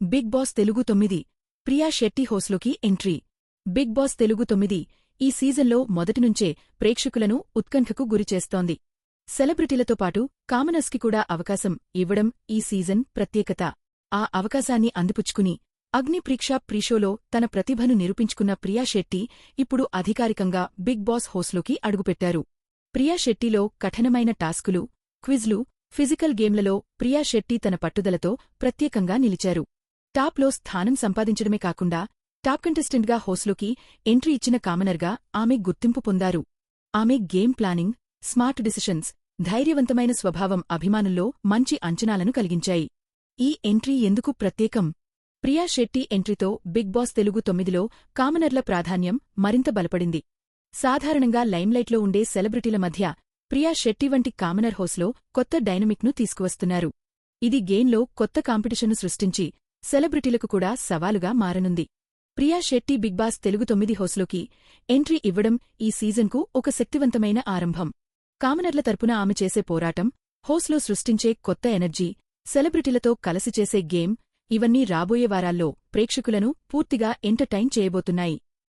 Big Boss Telugu 9 Priya Shetty హోస్ట్లోకి entry. Bigg Boss Telugu 9 ఈ సీజన్లో మొదటినుంచే ప్రేక్షకులను ఉత్కంఠకు గురిచేస్తోంది. సెలబ్రిటీలతో పాటు కామనర్స్కి కూడా అవకాశం ఇవ్వడం ఈ సీజన్ ప్రత్యేకత. ఆ అవకాశాన్ని అందిపుచ్చుకుని అగ్నిప్రీక్ష ప్రీషోలో తన ప్రతిభను నిరూపించుకున్న ప్రియా శెట్టి ఇప్పుడు అధికారికంగా బిగ్ బాస్ హోస్ట్లోకి అడుగుపెట్టారు. ప్రియా శెట్టిలో కఠినమైన టాస్కులు, క్విజ్లు, ఫిజికల్ గేమ్లలో ప్రియా శెట్టి తన పట్టుదలతో ప్రత్యేకంగా నిలిచారు. టాప్లో స్థానం సంపాదించడమే కాకుండా టాప్ కంటెస్టెంట్గా హోస్ట్లోకి ఎంట్రీ ఇచ్చిన కామనర్గా ఆమె గుర్తింపు పొందారు. ఆమె గేమ్ ప్లానింగ్, స్మార్ట్ డిసిషన్స్, ధైర్యవంతమైన స్వభావం అభిమానుల్లో మంచి అంచనాలను కలిగించాయి. ఈ ఎంట్రీ ఎందుకు ప్రత్యేకం? ప్రియా శెట్టి ఎంట్రీతో బిగ్ బాస్ తెలుగు 9లో కామనర్ల ప్రాధాన్యం మరింత బలపడింది. సాధారణంగా లైమ్లైట్లో ఉండే సెలబ్రిటీల మధ్య ప్రియా శెట్టి వంటి కామనర్ హోస్ట్లో కొత్త డైనమిక్ను తీసుకువస్తున్నారు. ఇది గేమ్లో కొత్త కాంపిటీషన్ను సృష్టించి సెలబ్రిటీలకు కూడా సవాలుగా మారనుంది. ప్రియా శెట్టి బిగ్ బాస్ తెలుగు 9 హోస్ట్లోకి ఎంట్రీ ఇవ్వడం ఈ సీజన్కు ఒక శక్తివంతమైన ఆరంభం. కామనర్ల తరపున ఆమె చేసే పోరాటం, హోస్ట్లో సృష్టించే కొత్త ఎనర్జీ, సెలబ్రిటీలతో కలసి చేసే గేమ్, ఇవన్నీ రాబోయే వారాల్లో ప్రేక్షకులను పూర్తిగా ఎంటర్టైన్ చేయబోతున్నాయి.